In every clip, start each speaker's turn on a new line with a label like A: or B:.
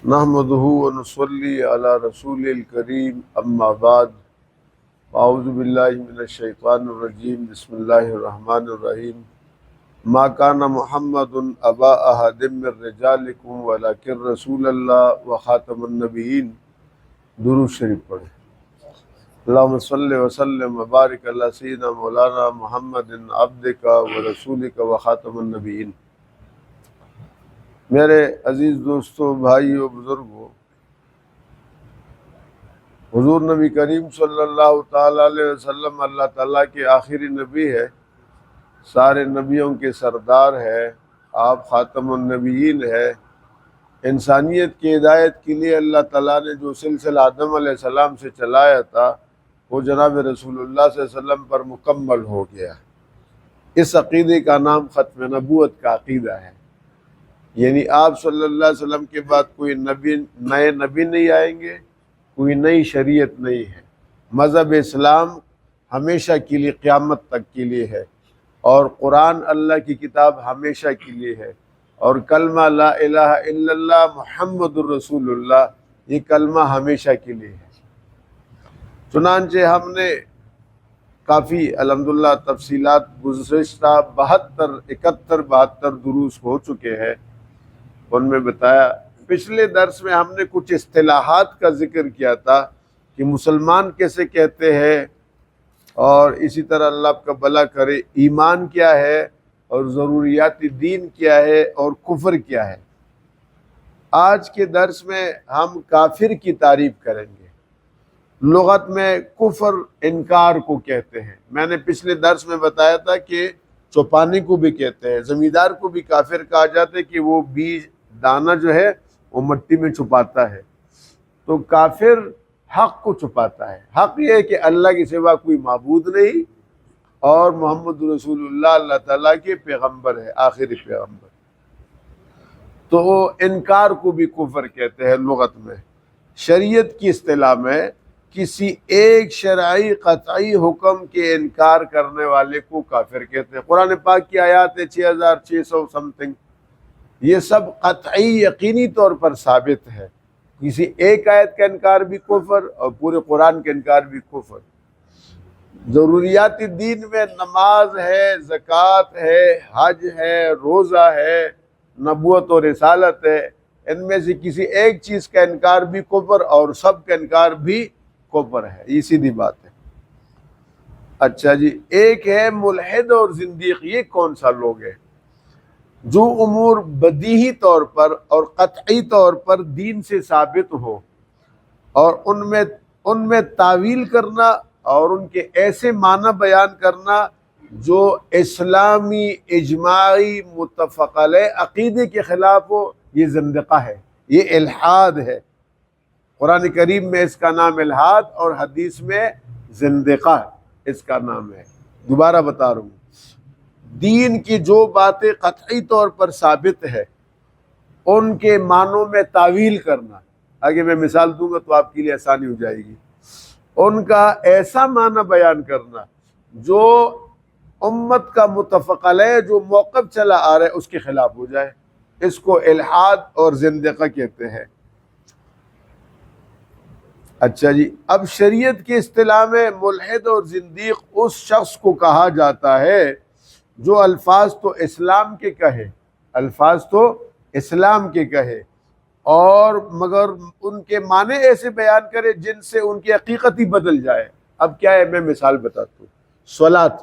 A: نحمده ونصلي على رسول الكريم اما بعد اعوذ باللہ من الشیطان الرجیم بسم اللہ الرحمن الرحیم ما كان محمد ابا احد من رجالکم ولکن رسول اللہ وخاتم النبیین۔ درود شریف پڑھیں۔ اللہم صلی وسلم وبارک علی سیدنا مولانا محمد عبدک ورسولک وخاتم النبیین۔ میرے عزیز دوستوں، بھائیوں، بزرگوں، حضور نبی کریم صلی اللہ تعالیٰ علیہ وسلم اللہ تعالیٰ کے آخری نبی ہے، سارے نبیوں کے سردار ہے، آپ خاتم النبیین ہے۔ انسانیت کی ہدایت کے لیے اللہ تعالیٰ نے جو سلسلہ آدم علیہ السلام سے چلایا تھا وہ جناب رسول اللہ صلی اللہ علیہ وسلم پر مکمل ہو گیا۔ اس عقیدے کا نام ختم نبوت کا عقیدہ ہے، یعنی آپ صلی اللہ علیہ وسلم کے بعد کوئی نئے نبی نہیں آئیں گے، کوئی نئی شریعت نہیں ہے۔ مذہب اسلام ہمیشہ کے لیے، قیامت تک کے لیے ہے، اور قرآن اللہ کی کتاب ہمیشہ کے لیے ہے، اور کلمہ لا الہ الا اللہ محمد الرسول اللہ، یہ کلمہ ہمیشہ کے لیے ہے۔ چنانچہ ہم نے کافی الحمدللہ تفصیلات گزشتہ 72 دروس ہو چکے ہیں، ان میں بتایا۔ پچھلے درس میں ہم نے کچھ اصطلاحات کا ذکر کیا تھا کہ مسلمان کیسے کہتے ہیں، اور اسی طرح اللہ آپ کا بھلا کرے ایمان کیا ہے، اور ضروریات دین کیا ہے، اور کفر کیا ہے۔ آج کے درس میں ہم کافر کی تعریف کریں گے۔ لغت میں کفر انکار کو کہتے ہیں۔ میں نے پچھلے درس میں بتایا تھا کہ چوپانی کو بھی کہتے ہیں، زمیندار کو بھی کافر کہا جاتا ہے کہ وہ بیج دانہ جو ہے وہ مٹی میں چھپاتا ہے۔ تو کافر حق کو چھپاتا ہے۔ حق یہ ہے کہ اللہ کے سوا کوئی معبود نہیں، اور محمد رسول اللہ اللہ تعالیٰ کے پیغمبر ہے، آخری پیغمبر۔ تو انکار کو بھی کفر کہتے ہیں لغت میں۔ شریعت کی اصطلاح میں کسی ایک شرعی قطعی حکم کے انکار کرنے والے کو کافر کہتے ہیں۔ قرآن پاک کی آیات 6600 سمتنگ، یہ سب قطعی یقینی طور پر ثابت ہے۔ کسی ایک آیت کا انکار بھی کفر، اور پورے قرآن کا انکار بھی کفر۔ ضروریات دین میں نماز ہے، زکوٰۃ ہے، حج ہے، روزہ ہے، نبوت اور رسالت ہے، ان میں سے کسی ایک چیز کا انکار بھی کفر، اور سب کا انکار بھی کفر ہے۔ یہ سیدھی بات ہے۔ اچھا جی، ایک ہے ملحد اور زندیق۔ یہ کون سا لوگ ہے؟ جو امور بدیہی طور پر اور قطعی طور پر دین سے ثابت ہو، اور ان میں تعویل کرنا اور ان کے ایسے معنی بیان کرنا جو اسلامی اجماعی متفق علیہ عقیدے کے خلاف ہو، یہ زندقہ ہے، یہ الحاد ہے۔ قرآن کریم میں اس کا نام الحاد، اور حدیث میں زندقہ اس کا نام ہے۔ دوبارہ بتا رہا ہوں، دین کی جو باتیں قطعی طور پر ثابت ہے ان کے معنوں میں تعویل کرنا، آگے میں مثال دوں گا تو آپ کے لیے آسانی ہو جائے گی، ان کا ایسا معنی بیان کرنا جو امت کا متفق علیہ جو موقف چلا آ رہا ہے اس کے خلاف ہو جائے، اس کو الحاد اور زندقہ کہتے ہیں۔ اچھا جی، اب شریعت کی اصطلاح میں ملحد اور زندیق اس شخص کو کہا جاتا ہے جو الفاظ تو اسلام کے کہے، الفاظ تو اسلام کے کہے، اور مگر ان کے معنی ایسے بیان کرے جن سے ان کی حقیقت ہی بدل جائے۔ اب کیا ہے، میں مثال بتاتا ہوں۔ صلاۃ،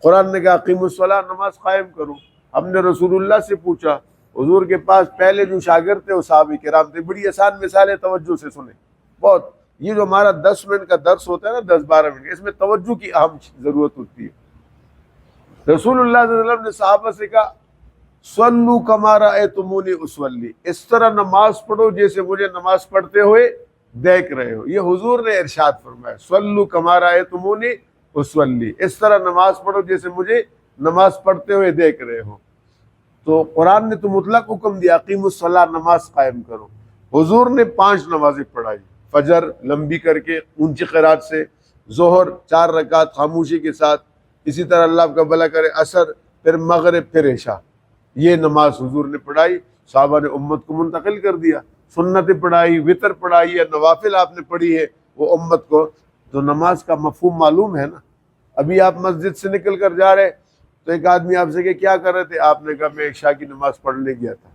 A: قرآن نے کہا اقیموا الصلاۃ، نماز قائم کرو۔ ہم نے رسول اللہ سے پوچھا، حضور کے پاس پہلے جو شاگرد تھے وہ صحابہ کرام تھے۔ بڑی آسان مثال ہے، توجہ سے سنیں۔ بہت، یہ جو ہمارا 10 منٹ کا درس ہوتا ہے نا، 10-12 منٹ، اس میں توجہ کی اہم ضرورت ہوتی ہے۔ رسول اللہ صلی اللہ علیہ وسلم نے صحابہ سے کہا صلو کما رأیتمونی اصلی، اس طرح نماز پڑھو جیسے مجھے نماز پڑھتے ہوئے دیکھ رہے ہو۔ یہ حضور نے ارشاد فرمایا، صلو کما رأیتمونی اصلی، اس طرح نماز پڑھو جیسے مجھے نماز پڑھتے ہوئے دیکھ رہے ہو۔ تو قرآن نے تو مطلق حکم دیا اقیموا الصلاۃ، نماز قائم کرو۔ حضور نے 5 نمازیں پڑھائی، فجر لمبی کر کے اونچی قرات سے، ظہر 4 رکعت خاموشی کے ساتھ، اسی طرح اللہ آپ کا بھلا کرے عصر، پھر مغرب، پھر عشاء۔ یہ نماز حضور نے پڑھائی، صحابہ نے امت کو منتقل کر دیا، سنتیں پڑھائی، وطر پڑھائی ہے، نوافل آپ نے پڑھی ہے وہ امت کو. تو نماز کا مفہوم معلوم ہے نا. ابھی آپ مسجد سے نکل کر جا رہے تو ایک آدمی آپ سے کہ کیا کر رہے تھے؟ آپ نے کہا میں عشاء کی نماز پڑھنے گیا تھا.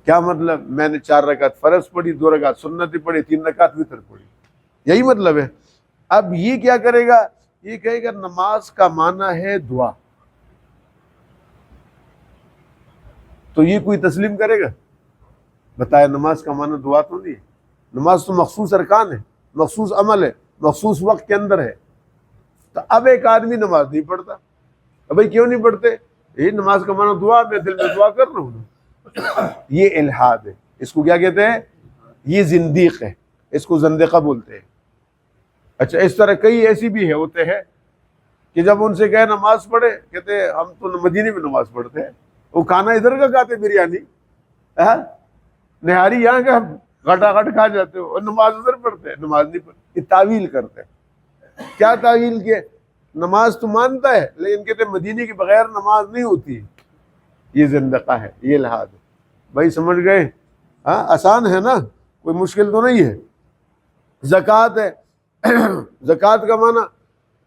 A: کیا مطلب؟ میں نے 4 رکعت فرض پڑھی، 2 رکعت سنتیں پڑھی، 3 رکعت وطر پڑھی. یہی مطلب ہے. اب یہ کیا کرے گا؟ یہ کہے گا نماز کا معنی ہے دعا. تو یہ کوئی تسلیم کرے گا؟ بتایا نماز کا معنی دعا تو نہیں ہے. نماز تو مخصوص ارکان ہے، مخصوص عمل ہے، مخصوص وقت کے اندر ہے. تو اب ایک آدمی نماز نہیں پڑھتا. اب بھائی کیوں نہیں پڑھتے؟ یہ نماز کا معنی دعا، میں دل میں دعا کر رہا ہوں. یہ الحاد ہے. اس کو کیا کہتے ہیں؟ یہ زندیق ہے، اس کو زندقہ بولتے ہیں. اچھا اس طرح کئی ایسی بھی ہوتے ہیں کہ جب ان سے کہے نماز پڑھے، کہتے ہیں ہم تو مدینے میں نماز پڑھتے ہیں. وہ کھانا ادھر کا کھاتے بریانی، نہاری یہاں کا گھٹا گھٹ کھا جاتے ہو، اور نماز ادھر پڑھتے ہیں. نماز نہیں پڑھتے. یہ تعویل کرتے ہیں. کیا تعویل کیے؟ نماز تو مانتا ہے لیکن کہتے ہیں مدینے کے بغیر نماز نہیں ہوتی. یہ زندقہ ہے، یہ الحاد ہے. بھائی سمجھ گئے؟ ہاں آسان ہے نا، کوئی مشکل تو نہیں ہے. زکوٰۃ ہے. زکوٰۃ کا معنی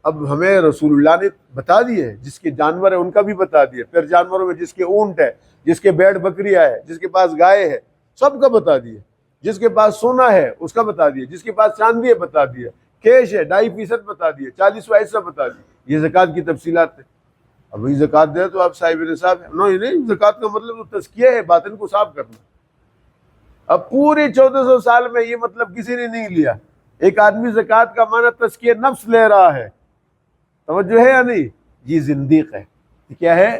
A: اب ہمیں رسول اللہ نے بتا دی ہے. جس کے جانور ہے ان کا بھی بتا دیا. پھر جانوروں میں جس کے اونٹ ہے، جس کے بیڑ بکریاں ہے، جس کے پاس گائے ہے، سب کا بتا دیا. جس کے پاس سونا ہے اس کا بتا دیا، جس کے پاس چاندی ہے بتا دیا، کیش ہے 2.5% بتا دیا، 40واں حصہ بتا دیا. یہ زکوٰۃ کی تفصیلات ہے. اب یہ زکوٰۃ دے تو آپ صاحب نصاب ہے. نہیں، زکوٰۃ کا مطلب تو تزکیہ ہے، باطن کو صاف کرنا. اب پورے 1400 سال میں یہ مطلب کسی نے نہیں لیا. ایک آدمی زکوٰۃ کا معنی تزکیہ نفس لے رہا ہے. توجہ ہے یا نہیں؟ یہ زندیق ہے. کیا ہے؟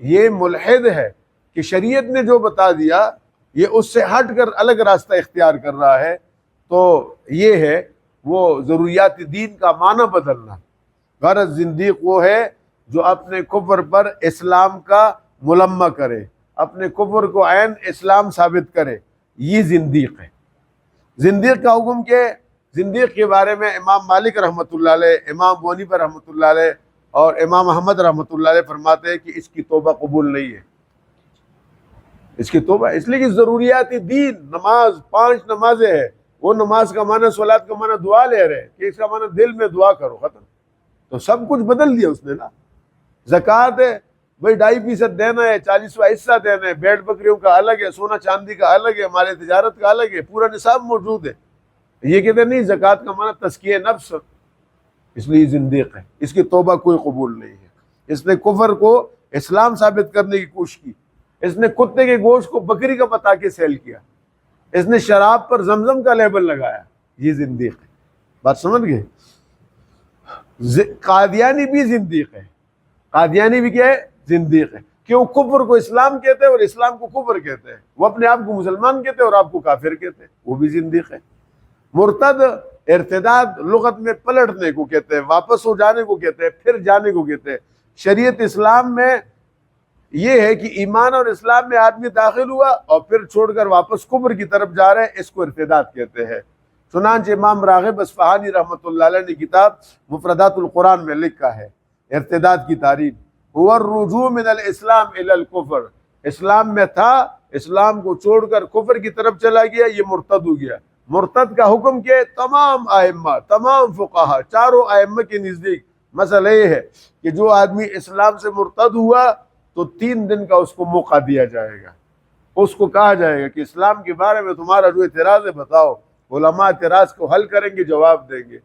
A: یہ ملحد ہے کہ شریعت نے جو بتا دیا یہ اس سے ہٹ کر الگ راستہ اختیار کر رہا ہے. تو یہ ہے وہ ضروریات دین کا معنی بدلنا. غرض زندیق وہ ہے جو اپنے کفر پر اسلام کا ملمہ کرے، اپنے کفر کو عین اسلام ثابت کرے. یہ زندیق ہے. زندیق کا حکم کیا ہے؟ زندیق کے بارے میں امام مالک رحمۃ اللہ علیہ، امام ابو حنیفہ رحمۃ اللہ علیہ اور امام احمد رحمۃ اللہ علیہ فرماتے ہیں کہ اس کی توبہ قبول نہیں ہے. اس کی توبہ اس لیے کہ ضروریات دین، نماز 5 نمازیں ہیں. وہ نماز کا معنی، صلاۃ کا معنی دعا لے رہے کہ اس کا معنی دل میں دعا کرو، ختم. تو سب کچھ بدل دیا اس نے نا. زکوٰۃ ہے بھائی 2.5% دینا ہے، 40واں حصہ دینا ہے. بیڑ بکریوں کا الگ ہے، سونا چاندی کا الگ ہے، ہمارے تجارت کا الگ ہے، پورا نصاب موجود ہے. یہ کہتے نہیں زکوٰۃ کا معنی تزکیہ نفس، اس لیے زندیق ہے. اس کی توبہ کوئی قبول نہیں ہے. اس نے کفر کو اسلام ثابت کرنے کی کوشش کی. اس نے کتے کے گوشت کو بکری کا بتا کے سیل کیا. اس نے شراب پر زمزم کا لیبل لگایا. یہ زندیق ہے. بات سمجھ گئے؟ قادیانی بھی زندیق ہے. قادیانی بھی کیا ہے؟ زندیق ہے. کیوں؟ کفر کو اسلام کہتے ہیں اور اسلام کو کفر کہتے ہیں. وہ اپنے آپ کو مسلمان کہتے ہیں اور آپ کو کافر کہتے ہیں. وہ بھی زندیق ہے. مرتد، ارتداد لغت میں پلٹنے کو کہتے ہیں، واپس ہو جانے کو کہتے ہیں، پھر جانے کو کہتے ہیں. شریعت اسلام میں یہ ہے کہ ایمان اور اسلام میں آدمی داخل ہوا اور پھر چھوڑ کر واپس کفر کی طرف جا رہے ہیں، اس کو ارتداد کہتے ہیں. چنانچہ امام راغب اصفہانی رحمۃ اللہ علیہ نے کتاب مفردات القرآن میں لکھا ہے ارتداد کی تعریف، هو الرجوع من الاسلام الى الکفر. اسلام میں تھا، اسلام کو چھوڑ کر کفر کی طرف چلا گیا، یہ مرتد ہو گیا. مرتد کا حکم کیا ہے؟ تمام ائمہ، تمام فقہا، چاروں ائمہ کے نزدیک مسئلہ یہ ہے کہ جو آدمی اسلام سے مرتد ہوا تو 3 دن کا اس کو موقع دیا جائے گا. اس کو کہا جائے گا کہ اسلام کے بارے میں تمہارا جو اعتراض ہے بتاؤ. علماء اعتراض کو حل کریں گے، جواب دیں گے.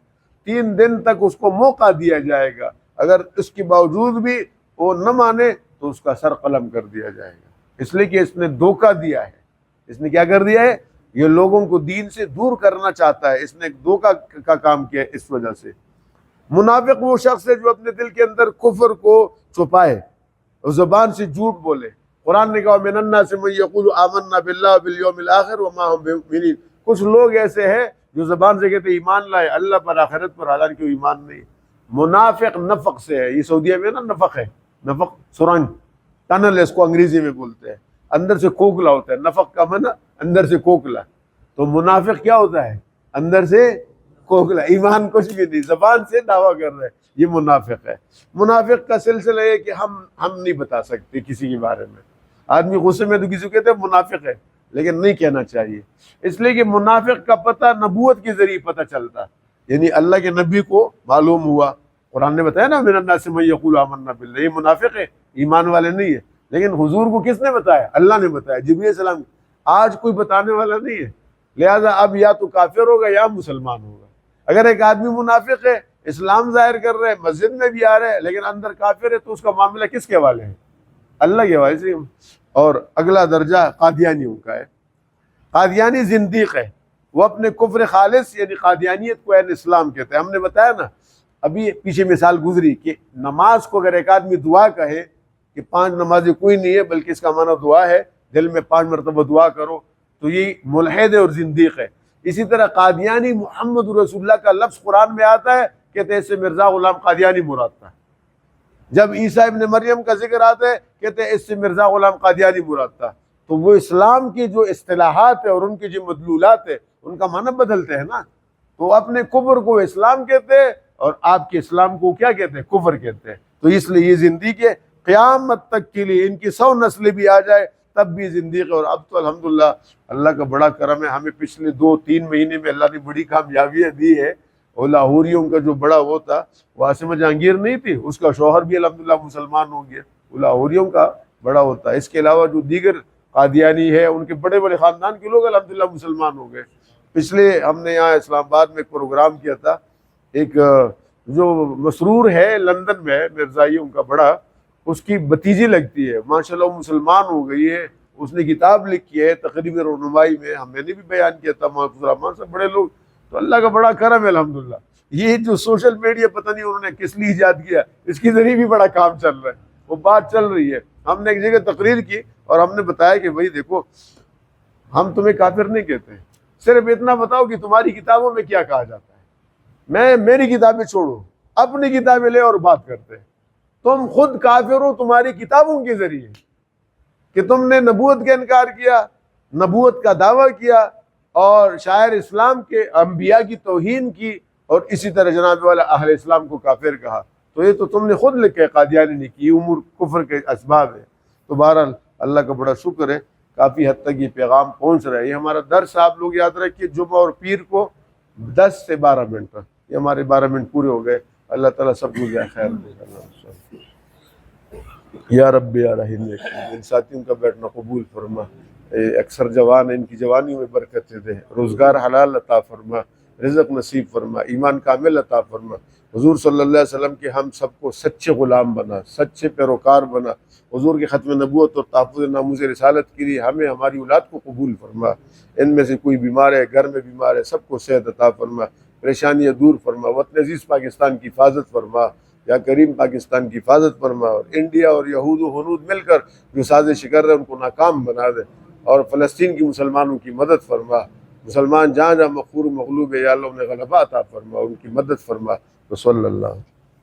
A: 3 دن تک اس کو موقع دیا جائے گا. اگر اس کے باوجود بھی وہ نہ مانے تو اس کا سر قلم کر دیا جائے گا. اس لیے کہ اس نے دھوکہ دیا ہے. اس نے کیا کر دیا ہے؟ یہ لوگوں کو دین سے دور کرنا چاہتا ہے. اس نے ایک دھوکہ کا کام کیا ہے. اس وجہ سے منافق وہ شخص ہے جو اپنے دل کے اندر کفر کو چھپائے اور زبان سے جھوٹ بولے. قرآن نے کہا من الناس من یقول آمنا باللہ وبالیوم الآخر وما هم بمؤمنین. کچھ لوگ ایسے ہیں جو زبان سے کہتے ایمان لائے اللہ پر، آخرت پر، حالانکہ وہ ایمان نہیں. منافق نفق سے ہے. یہ سعودیہ میں نا نفق ہے، نفق سرنگ ٹنل اس کو انگریزی میں بولتے ہیں. اندر سے کوکلا ہوتا ہے. نفق کا معنی اندر سے کوکلا. تو منافق کیا ہوتا ہے؟ اندر سے کوکلا. ایمان کچھ بھی نہیں، زبان سے دعویٰ کر رہے ہیں. یہ منافق ہے. منافق کا سلسلہ ہے کہ ہم نہیں بتا سکتے کسی کے بارے میں. آدمی غصے میں تو کسی کو کہتے ہیں منافق ہے، لیکن نہیں کہنا چاہیے، اس لیے کہ منافق کا پتہ نبوت کے ذریعے پتہ چلتا، یعنی اللہ کے نبی کو معلوم ہوا، قرآن نے بتایا نا من الناس من یقول آمنا باللہ، یہ منافق ہے، ایمان والے نہیں ہے، لیکن حضور کو کس نے بتایا؟ اللہ نے بتایا، جبرائیل السلام، آج کوئی بتانے والا نہیں ہے، لہذا اب یا تو کافر ہوگا یا مسلمان ہوگا۔ اگر ایک آدمی منافق ہے، اسلام ظاہر کر رہے، مسجد میں بھی آ رہے ہیں، لیکن اندر کافر ہے، تو اس کا معاملہ کس کے حوالے ہے؟ اللہ کے حوالے سے۔ اور اگلا درجہ قادیانیوں کا ہے۔ قادیانی زندیق ہے، وہ اپنے کفر خالص یعنی قادیانیت کو اہل اسلام کہتے ہیں۔ ہم نے بتایا نا ابھی پیچھے مثال گزری کہ نماز کو اگر ایک آدمی دعا کہے کہ 5 نمازیں کوئی نہیں ہے بلکہ اس کا معنی دعا ہے، دل میں 5 مرتبہ دعا کرو، تو یہ ملحد ہے اور زندیق ہے۔ اسی طرح قادیانی محمد رسول اللہ کا لفظ قرآن میں آتا ہے، کہتے ہیں اس سے مرزا غلام قادیانی مراد تھا۔ جب عیسیٰ ابن مریم کا ذکر آتا ہے، کہتے ہیں اس سے مرزا غلام قادیانی مراد تھا۔ تو وہ اسلام کی جو اصطلاحات ہے اور ان کی جو مدلولات ہے ان کا معنی بدلتے ہیں نا، تو اپنے کفر کو اسلام کہتے ہیں اور آپ کے اسلام کو کیا کہتے ہیں؟ کفر کہتے ہیں۔ تو اس لیے یہ زندگی ہے، قیامت تک کے لیے ان کی 100 نسلیں بھی آ جائے تب بھی زندگی ہے۔ اور اب تو الحمدللہ اللہ کا بڑا کرم ہے، ہمیں پچھلے 2-3 مہینے میں اللہ نے بڑی کامیابیاں دی ہے۔ اور لاہوریوں کا جو بڑا وہ تھا، وہ عاصمہ جہانگیر نہیں تھی، اس کا شوہر بھی الحمدللہ مسلمان ہو گیا، وہ لاہوریوں کا بڑا ہوتا ہے۔ اس کے علاوہ جو دیگر قادیانی ہے، ان کے بڑے بڑے خاندان کے لوگ الحمدللہ مسلمان ہو گئے۔ پچھلے ہم نے یہاں اسلام آباد میں ایک پروگرام کیا تھا، ایک جو مسرور ہے لندن میں مرزائیوں کا بڑا، اس کی بھتیجی لگتی ہے، ماشاءاللہ وہ مسلمان ہو گئی ہے، اس نے کتاب لکھی ہے تقریب رونمائی میں، میں نے بھی بیان کیا تھا، محفوظ الرحمان سے بڑے لوگ۔ تو اللہ کا بڑا کرم ہے الحمدللہ۔ یہ جو سوشل میڈیا پتہ نہیں انہوں نے کس لیے ایجاد کیا، اس کے ذریعے بھی بڑا کام چل رہا ہے، وہ بات چل رہی ہے۔ ہم نے ایک جگہ تقریر کی اور ہم نے بتایا کہ بھائی دیکھو، ہم تمہیں کافر نہیں کہتے، صرف اتنا بتاؤ کہ تمہاری کتابوں میں کیا کہا جاتا ہے، میری کتابیں چھوڑو، اپنی کتابیں لے اور بات کرتے ہیں۔ تم خود کافر ہو تمہاری کتابوں کے ذریعے کہ تم نے نبوت کا انکار کیا، نبوت کا دعویٰ کیا اور شاعر اسلام کے انبیاء کی توہین کی، اور اسی طرح جناب والا اہل اسلام کو کافر کہا۔ تو یہ تو تم نے خود لکھا ہے، قادیانی نے کی، یہ امور کفر کے اسباب ہے۔ تو بہرحال اللہ کا بڑا شکر ہے، کافی حد تک یہ پیغام پہنچ رہا ہے۔ یہ ہمارا درس آپ لوگ یاد رکھیے، جمعہ اور پیر کو 10 سے 12 منٹ، یہ ہمارے 12 منٹ پورے ہو گئے۔ اللہ تعالیٰ سب کو جائے خیر دے گا۔ یا رب یا رحیم، ان ساتھیوں کا بیٹھنا قبول فرما، اکثر جوان ہیں، ان کی جوانیوں میں برکت دے، روزگار حلال عطا فرما، رزق نصیب فرما، ایمان کامل عطا فرما، حضور صلی اللہ علیہ وسلم کے ہم سب کو سچے غلام بنا، سچے پیروکار بنا، حضور کے ختم نبوت اور تحفظ ناموس رسالت کے لیے ہمیں ہماری اولاد کو قبول فرما۔ ان میں سے کوئی بیمار ہے، گھر میں بیمار ہے، سب کو صحت عطا فرما، پریشانیاں دور فرما، وطن عزیز پاکستان کی حفاظت فرما، یا کریم پاکستان کی حفاظت فرما، اور انڈیا اور یہود و ہنود مل کر جو سازش کر رہے ہیں ان کو ناکام بنا دے، اور فلسطین کی مسلمانوں کی مدد فرما، مسلمان جہاں جہاں مغفور و مغلوب ہے یا اللہ انہیں غلبہ عطا فرما، ان کی مدد فرما۔ صلی اللہ